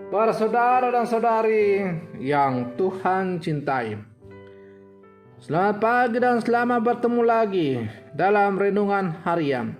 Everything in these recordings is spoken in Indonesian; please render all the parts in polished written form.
Para saudara dan saudari yang Tuhan cintai, selamat pagi dan selamat bertemu lagi dalam renungan harian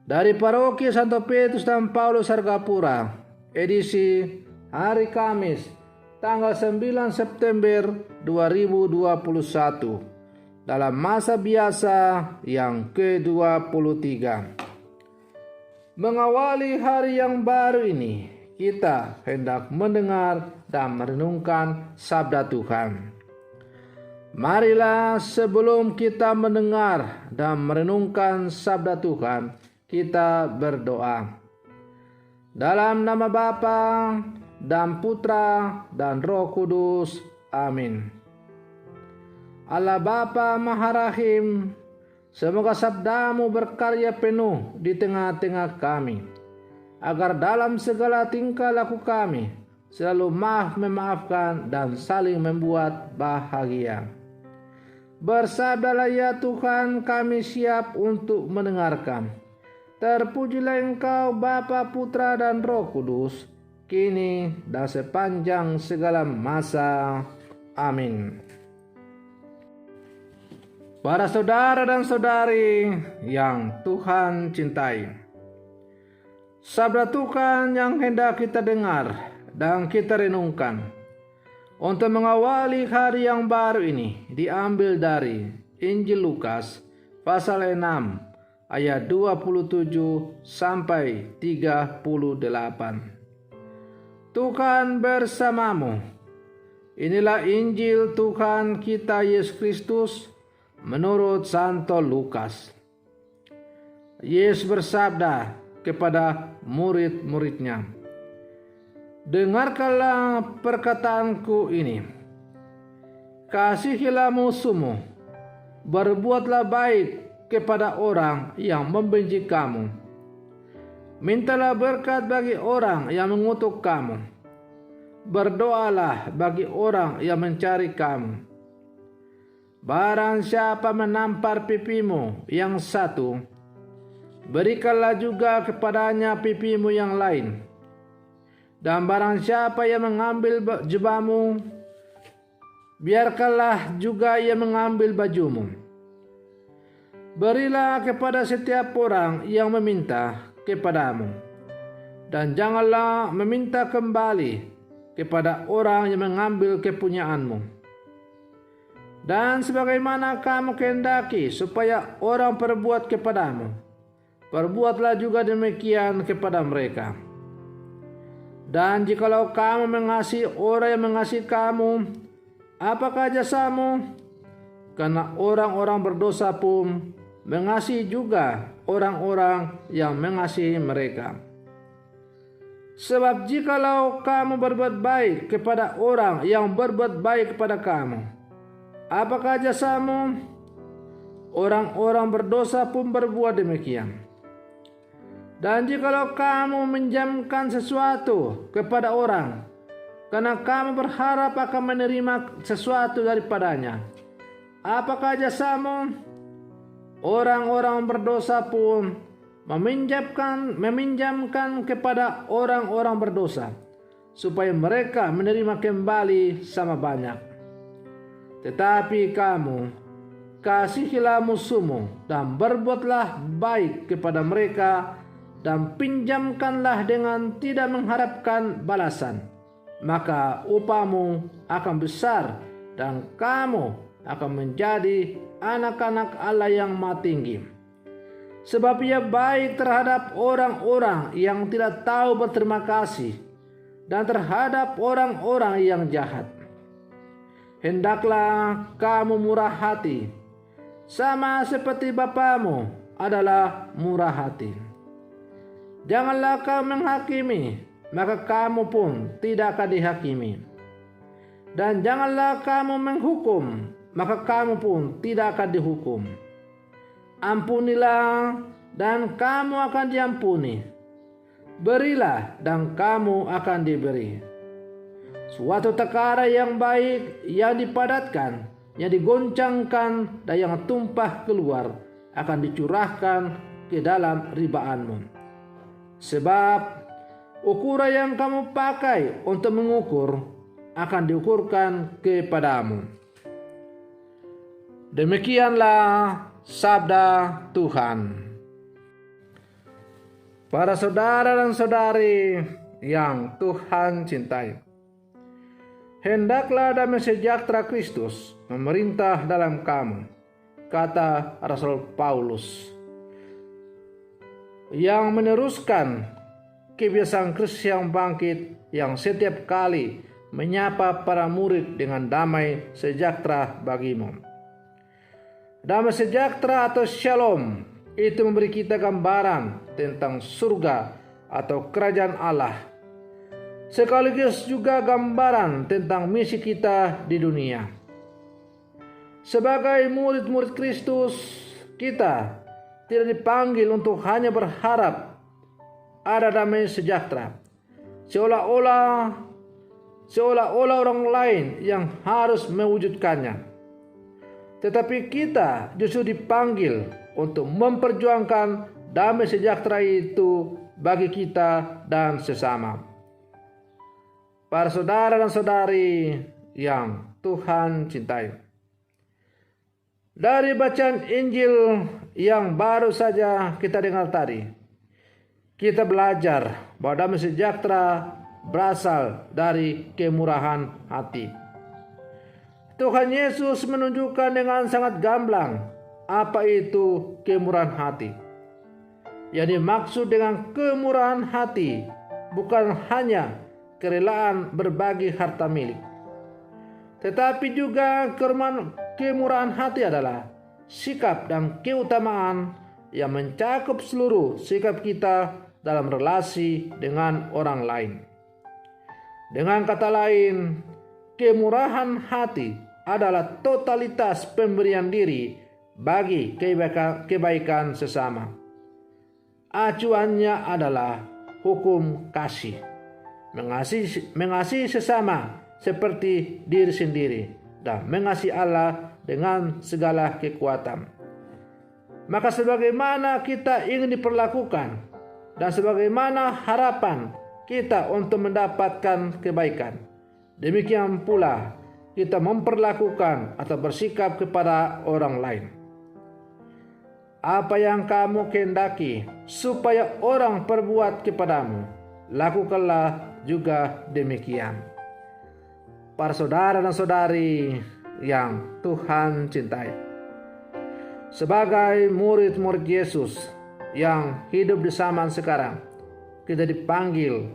dari Paroki Santo Petrus dan Paulus Sargapura, edisi hari Kamis tanggal 9 September 2021 dalam masa biasa yang ke-23. Mengawali hari yang baru ini, kita hendak mendengar dan merenungkan sabda Tuhan. Marilah sebelum kita mendengar dan merenungkan sabda Tuhan, kita berdoa. Dalam nama Bapa dan Putra dan Roh Kudus. Amin. Allah Bapa Maha Rahim, semoga sabdamu berkarya penuh di tengah-tengah kami, agar dalam segala tingkah laku kami selalu memaafkan dan saling membuat bahagia. Bersabdalah ya Tuhan, kami siap untuk mendengarkan. Terpujilah Engkau Bapa, Putra dan Roh Kudus, kini dan sepanjang segala masa. Amin. Para saudara dan saudari yang Tuhan cintai, sabda Tuhan yang hendak kita dengar dan kita renungkan untuk mengawali hari yang baru ini diambil dari Injil Lukas pasal 6 ayat 27 sampai 38. Tuhan bersamamu. Inilah Injil Tuhan kita Yesus Kristus menurut Santo Lukas. Yesus bersabda kepada murid-muridnya, dengarkanlah perkataanku ini. Kasihilah musuhmu, berbuatlah baik kepada orang yang membenci kamu. Mintalah berkat bagi orang yang mengutuk kamu. Berdoalah bagi orang yang mencari kamu. Barang siapa menampar pipimu yang satu, berikanlah juga kepadanya pipimu yang lain. Dan barang siapa yang mengambil jubahmu, biarkanlah juga ia mengambil bajumu. Berilah kepada setiap orang yang meminta kepadamu, dan janganlah meminta kembali kepada orang yang mengambil kepunyaanmu. Dan sebagaimana kamu kehendaki supaya orang perbuat kepadamu, perbuatlah juga demikian kepada mereka. Dan jikalau kamu mengasihi orang yang mengasihi kamu, apakah jasamu? Karena orang-orang berdosa pun mengasihi juga orang-orang yang mengasihi mereka. Sebab jikalau kamu berbuat baik kepada orang yang berbuat baik kepada kamu, apakah jasamu? Orang-orang berdosa pun berbuat demikian. Dan jikalau kamu menjamkan sesuatu kepada orang, karena kamu berharap akan menerima sesuatu daripadanya, apakah jasamu? Orang-orang berdosa pun meminjamkan kepada orang-orang berdosa, supaya mereka menerima kembali sama banyak. Tetapi kamu, kasihilah musuhmu dan berbuatlah baik kepada mereka, dan pinjamkanlah dengan tidak mengharapkan balasan. Maka upahmu akan besar, dan kamu akan menjadi anak-anak Allah yang Maha Tinggi. Sebab ia baik terhadap orang-orang yang tidak tahu berterima kasih, dan terhadap orang-orang yang jahat. Hendaklah kamu murah hati, sama seperti Bapamu adalah murah hati. Janganlah kamu menghakimi, maka kamu pun tidak akan dihakimi. Dan janganlah kamu menghukum, maka kamu pun tidak akan dihukum. Ampunilah, dan kamu akan diampuni. Berilah, dan kamu akan diberi. Suatu takaran yang baik, yang dipadatkan, yang digoncangkan, dan yang tumpah keluar, akan dicurahkan ke dalam ribaanmu. Sebab ukuran yang kamu pakai untuk mengukur akan diukurkan kepadamu. Demikianlah sabda Tuhan. Para saudara dan saudari yang Tuhan cintai, hendaklah damai sejahtera Kristus memerintah dalam kamu, kata Rasul Paulus, yang meneruskan kebiasaan Kristus yang bangkit, yang setiap kali menyapa para murid dengan damai sejahtera bagimu. Damai sejahtera atau shalom itu memberi kita gambaran tentang surga atau kerajaan Allah, sekaligus juga gambaran tentang misi kita di dunia. Sebagai murid-murid Kristus, kita tidak dipanggil untuk hanya berharap ada damai sejahtera, seolah-olah orang lain yang harus mewujudkannya. Tetapi kita justru dipanggil untuk memperjuangkan damai sejahtera itu bagi kita dan sesama. Para saudara dan saudari yang Tuhan cintai, dari bacaan Injil yang baru saja kita dengar tadi, kita belajar bahwa damai sejahtera berasal dari kemurahan hati. Tuhan Yesus menunjukkan dengan sangat gamblang apa itu kemurahan hati. Yang dimaksud dengan kemurahan hati bukan hanya kerelaan berbagi harta milik, tetapi juga kemurahan hati adalah sikap dan keutamaan yang mencakup seluruh sikap kita dalam relasi dengan orang lain. Dengan kata lain, kemurahan hati adalah totalitas pemberian diri bagi kebaikan sesama. Acuannya adalah hukum kasih. Mengasihi sesama seperti diri sendiri dan mengasihi Allah dengan segala kekuatan. Maka sebagaimana kita ingin diperlakukan dan sebagaimana harapan kita untuk mendapatkan kebaikan, demikian pula kita memperlakukan atau bersikap kepada orang lain. Apa yang kamu kehendaki supaya orang perbuat kepadamu, lakukanlah juga demikian. Para saudara dan saudari yang Tuhan cintai, sebagai murid-murid Yesus yang hidup di zaman sekarang, kita dipanggil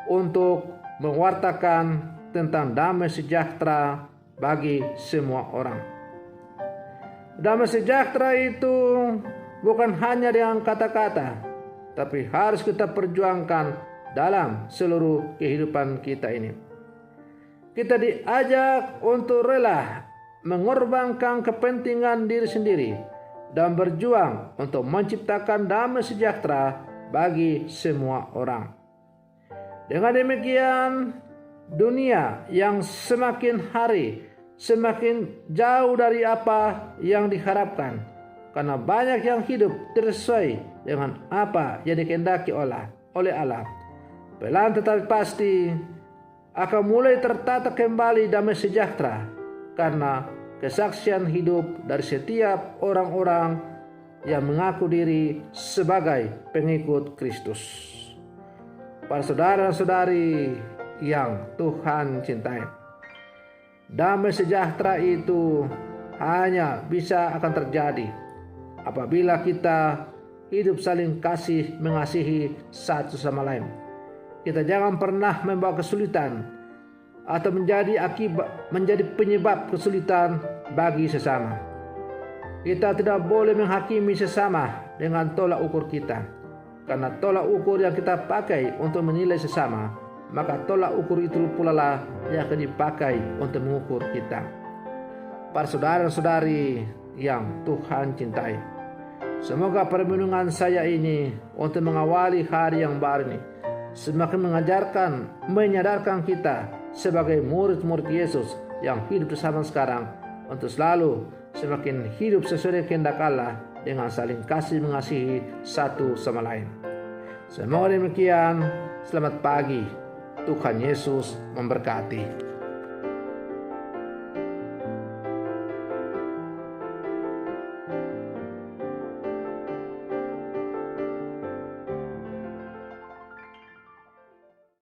untuk mewartakan tentang damai sejahtera bagi semua orang. Damai sejahtera itu bukan hanya dengan kata-kata, tapi harus kita perjuangkan dalam seluruh kehidupan kita ini. Kita diajak untuk rela mengorbankan kepentingan diri sendiri dan berjuang untuk menciptakan damai sejahtera bagi semua orang. Dengan demikian, dunia yang semakin hari semakin jauh dari apa yang diharapkan, karena banyak yang hidup tidak sesuai dengan apa yang dikehendaki oleh Allah. Pelan tetapi pasti akan mulai tertata kembali damai sejahtera karena kesaksian hidup dari setiap orang-orang yang mengaku diri sebagai pengikut Kristus. Para saudara dan saudari yang Tuhan cintai, damai sejahtera itu hanya bisa akan terjadi apabila kita hidup saling kasih mengasihi satu sama lain. Kita jangan pernah membawa kesulitan atau menjadi penyebab kesulitan bagi sesama. Kita tidak boleh menghakimi sesama dengan tolak ukur kita, karena tolak ukur yang kita pakai untuk menilai sesama, maka tolak ukur itu pula lah yang akan dipakai untuk mengukur kita. Para saudara dan saudari yang Tuhan cintai, semoga permenungan saya ini untuk mengawali hari yang baru ini semakin menyadarkan kita sebagai murid-murid Yesus yang hidup bersama sekarang untuk selalu semakin hidup sesuai kehendak Allah dengan saling kasih mengasihi satu sama lain. Semoga demikian. Selamat pagi. Tuhan Yesus memberkati.